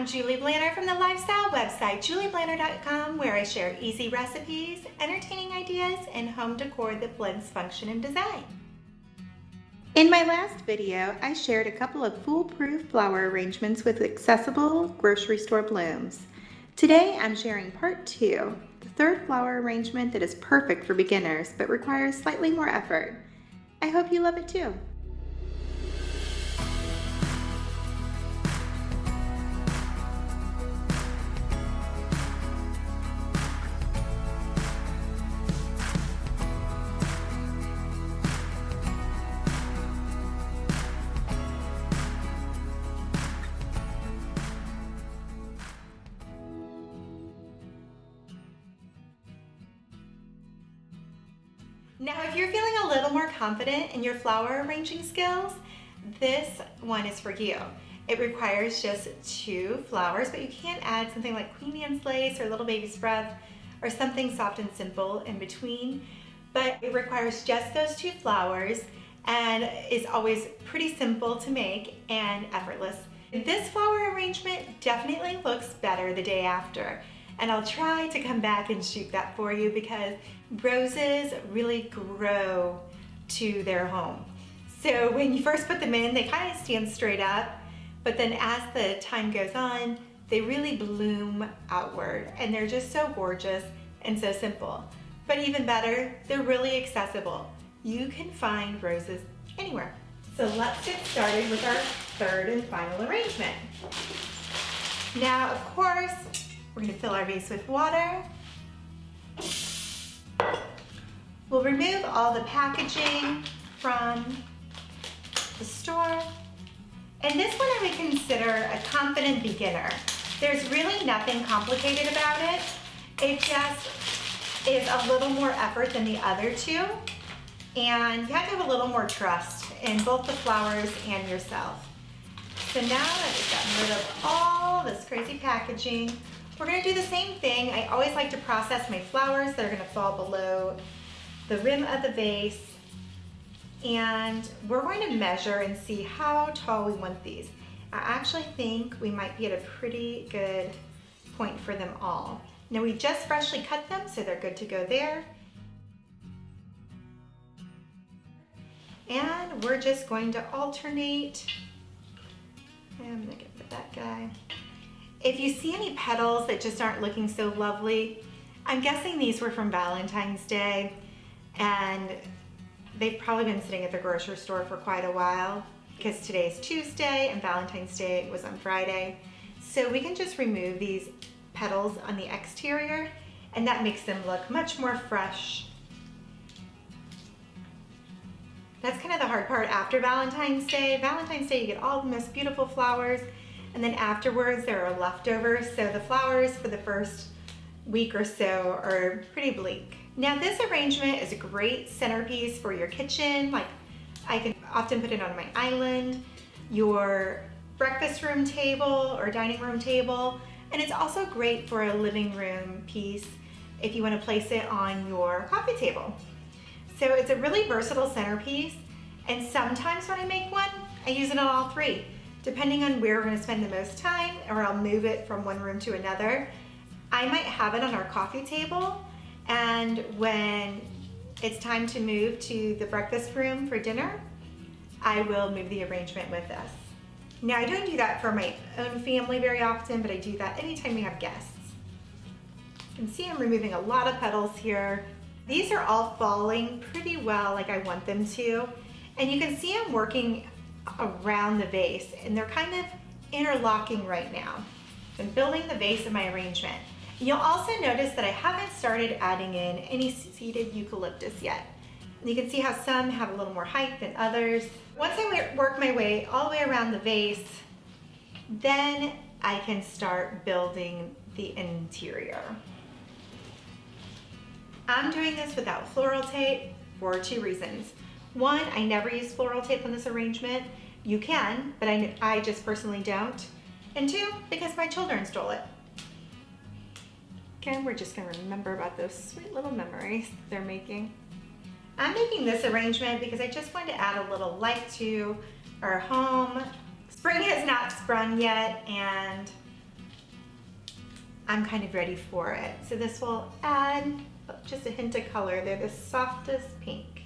Julie Blanner from the lifestyle website julieblanner.com, where I share easy recipes, entertaining ideas, and home decor that blends function and design. In my last video, I shared a couple of foolproof flower arrangements with accessible grocery store blooms. Today I'm sharing part 2, the third flower arrangement that is perfect for beginners but requires slightly more effort. I hope you love it too. Now, if you're feeling a little more confident in your flower arranging skills, this one is for you. It requires just 2 flowers, but you can add something like Queen Anne's lace or Little Baby's breath or something soft and simple in between. But it requires just those 2 flowers and is always pretty simple to make and effortless. This flower arrangement definitely looks better the day after. And I'll try to come back and shoot that for you because roses really grow to their home. So when you first put them in, they kind of stand straight up, but then as the time goes on, they really bloom outward and they're just so gorgeous and so simple. But even better, they're really accessible. You can find roses anywhere. So let's get started with our third and final arrangement. Now, of course, we're going to fill our vase with water. We'll remove all the packaging from the store. And this one I would consider a confident beginner. There's really nothing complicated about it. It just is a little more effort than the other 2. And you have to have a little more trust in both the flowers and yourself. So now that we've gotten rid of all this crazy packaging, we're going to do the same thing. I always like to process my flowers that are going to fall below the rim of the vase. And we're going to measure and see how tall we want these. I actually think we might be at a pretty good point for them all. Now we just freshly cut them, so they're good to go there. And we're just going to alternate. I'm going to get rid of that guy. If you see any petals that just aren't looking so lovely, I'm guessing these were from Valentine's Day and they've probably been sitting at the grocery store for quite a while because today's Tuesday and Valentine's Day was on Friday. So we can just remove these petals on the exterior and that makes them look much more fresh. That's kind of the hard part after Valentine's Day. Valentine's Day, you get all the most beautiful flowers. And then afterwards there are leftovers, so the flowers for the first week or so are pretty bleak. Now this arrangement is a great centerpiece for your kitchen. Like I can often put it on my island, your breakfast room table or dining room table, and it's also great for a living room piece if you want to place it on your coffee table. So it's a really versatile centerpiece, and sometimes when I make one, I use it on all 3. Depending on where we're going to spend the most time, or I'll move it from one room to another. I might have it on our coffee table, and when it's time to move to the breakfast room for dinner, I will move the arrangement with us. Now I don't do that for my own family very often, but I do that anytime we have guests. You can see I'm removing a lot of petals here. These are all falling pretty well like I want them to, and you can see I'm working around the vase and they're kind of interlocking right now. I'm building the vase of my arrangement. And you'll also notice that I haven't started adding in any seeded eucalyptus yet. And you can see how some have a little more height than others. Once I work my way all the way around the vase, then I can start building the interior. I'm doing this without floral tape for 2 reasons. 1, I never use floral tape on this arrangement. You can, but I just personally don't. And 2, because my children stole it. Again, we're just going to remember about those sweet little memories they're making. I'm making this arrangement because I just wanted to add a little life to our home. Spring has not sprung yet, and I'm kind of ready for it. So this will add just a hint of color. They're the softest pink.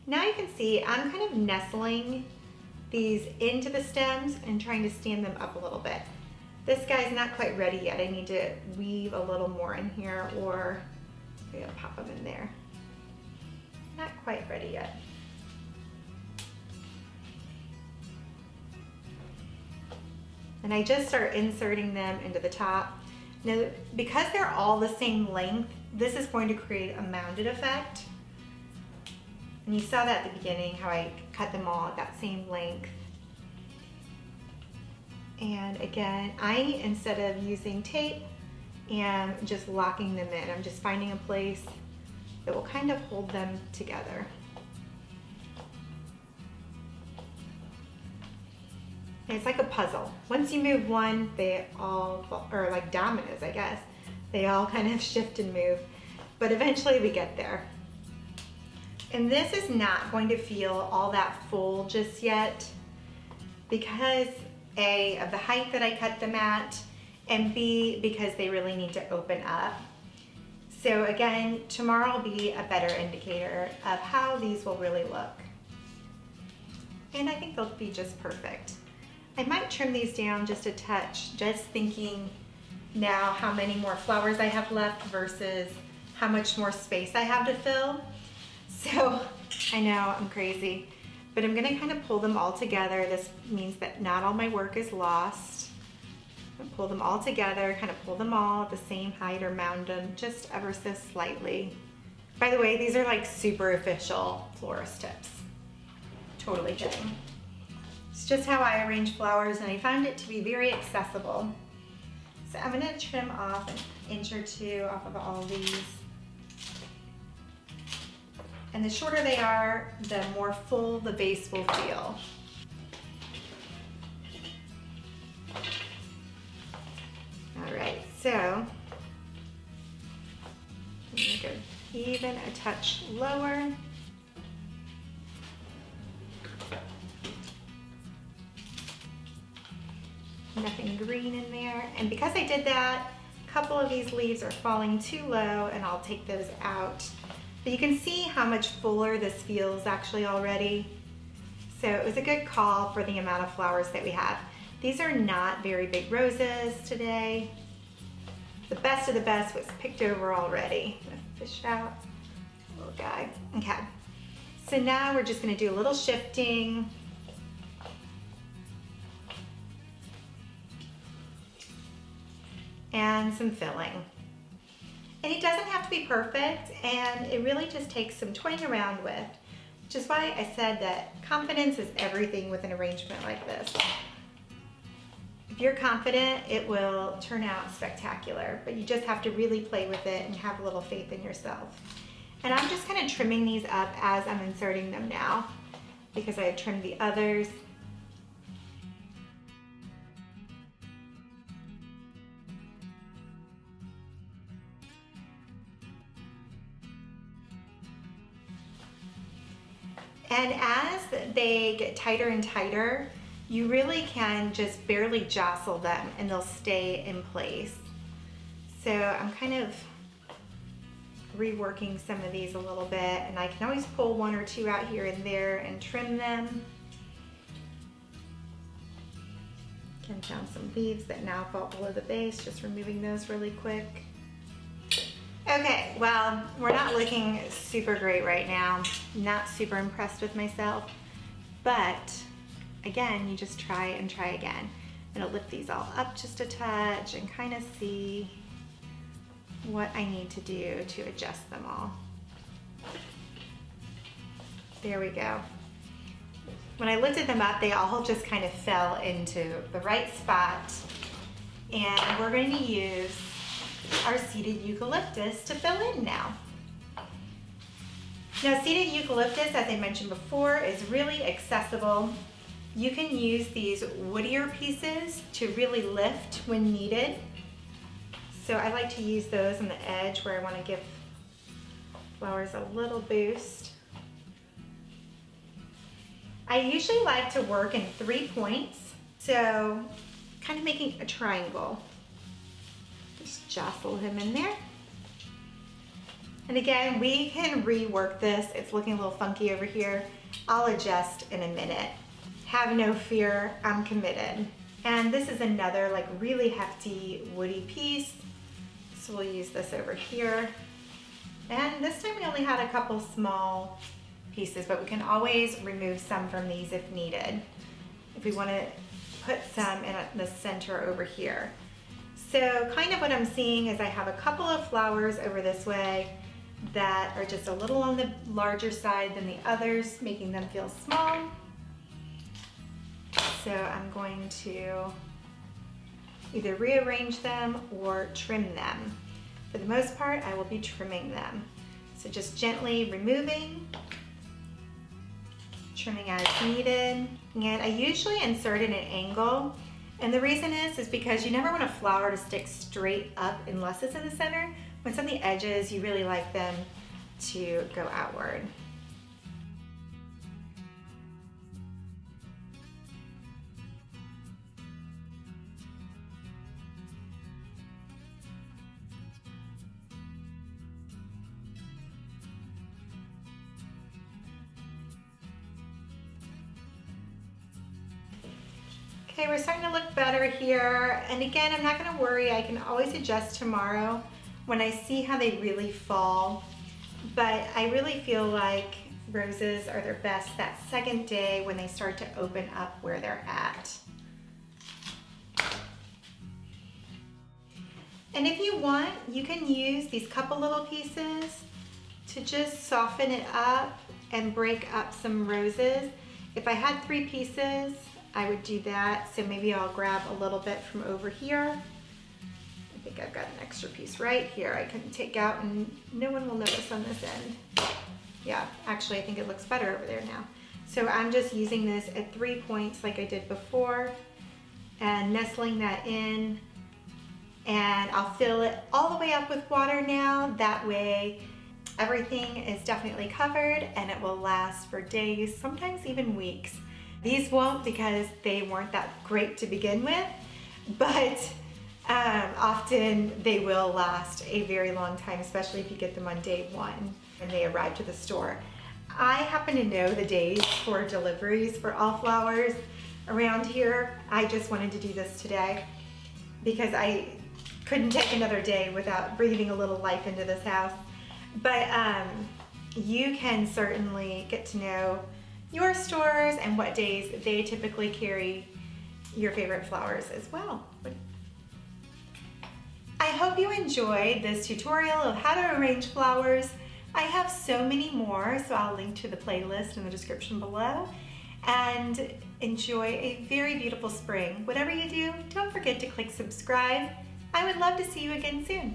Now you can see I'm kind of nestling these into the stems and trying to stand them up a little bit. This guy's not quite ready yet. I need to weave a little more in here, or I'm gonna pop them in there. Not quite ready yet. And I just start inserting them into the top. Now, because they're all the same length, this is going to create a mounded effect. And you saw that at the beginning, how I cut them all at that same length. And again, instead of using tape and just locking them in, I'm just finding a place that will kind of hold them together. And it's like a puzzle. Once you move one, they all fall, or like dominoes, I guess. They all kind of shift and move, but eventually we get there. And this is not going to feel all that full just yet because A, of the height that I cut them at, and B, because they really need to open up. So again, tomorrow will be a better indicator of how these will really look. And I think they'll be just perfect. I might trim these down just a touch, just thinking now how many more flowers I have left versus how much more space I have to fill. So I know I'm crazy, but I'm gonna kind of pull them all together. This means that not all my work is lost. I'm gonna pull them all together, kind of pull them all at the same height or mound them just ever so slightly. By the way, these are like super official florist tips. Totally kidding. It's just how I arrange flowers, and I found it to be very accessible. So I'm gonna trim off an inch or two off of all these. And the shorter they are, the more full the vase will feel. All right, so I'm gonna go even a touch lower. Nothing green in there. And because I did that, a couple of these leaves are falling too low, and I'll take those out. But you can see how much fuller this feels actually already. So it was a good call for the amount of flowers that we have. These are not very big roses today. The best of the best was picked over already. I'm gonna fish out little guy. Okay. So now we're just gonna do a little shifting. And some filling. And it doesn't have to be perfect, and it really just takes some toying around with, which is why I said that confidence is everything with an arrangement like this. If you're confident, it will turn out spectacular, but you just have to really play with it and have a little faith in yourself. And I'm just kind of trimming these up as I'm inserting them now, because I had trimmed the others. And as they get tighter and tighter, you really can just barely jostle them and they'll stay in place. So I'm kind of reworking some of these a little bit, and I can always pull one or two out here and there and trim them. Again, found some leaves that now fall below the base, just removing those really quick. Okay, well, we're not looking super great right now. Not super impressed with myself, but again, you just try and try again. I'm gonna lift these all up just a touch and kind of see what I need to do to adjust them all. There we go. When I lifted them up, they all just kind of fell into the right spot, and we're going to use our seeded eucalyptus to fill in now. Now, seeded eucalyptus, as I mentioned before, is really accessible. You can use these woodier pieces to really lift when needed. So I like to use those on the edge where I want to give flowers a little boost. I usually like to work in 3 points, so kind of making a triangle. Just jostle him in there. And again, we can rework this. It's looking a little funky over here. I'll adjust in a minute. Have no fear, I'm committed. And this is another like really hefty woody piece. So we'll use this over here. And this time we only had a couple small pieces, but we can always remove some from these if needed. If we want to put some in the center over here. So kind of what I'm seeing is I have a couple of flowers over this way that are just a little on the larger side than the others, making them feel small. So I'm going to either rearrange them or trim them. For the most part, I will be trimming them. So just gently removing, trimming as needed. And I usually insert in an angle. And the reason is because you never want a flower to stick straight up unless it's in the center. When it's on the edges, you really like them to go outward. Okay, we're starting to look better here. And again, I'm not gonna worry. I can always adjust tomorrow when I see how they really fall. But I really feel like roses are their best that second day when they start to open up where they're at. And if you want, you can use these couple little pieces to just soften it up and break up some roses. If I had 3 pieces, I would do that. So maybe I'll grab a little bit from over here. I think I've got an extra piece right here I can take out and no one will notice on this end. Yeah, actually I think it looks better over there now. So I'm just using this at 3 points like I did before and nestling that in, and I'll fill it all the way up with water now. That way everything is definitely covered and it will last for days, sometimes even weeks. These won't because they weren't that great to begin with, but often they will last a very long time, especially if you get them on day 1 and they arrive to the store. I happen to know the days for deliveries for all flowers around here. I just wanted to do this today because I couldn't take another day without breathing a little life into this house. But you can certainly get to know your stores and what days they typically carry your favorite flowers as well. I hope you enjoyed this tutorial of how to arrange flowers. I have so many more, so I'll link to the playlist in the description below. And enjoy a very beautiful spring. Whatever you do, don't forget to click subscribe. I would love to see you again soon.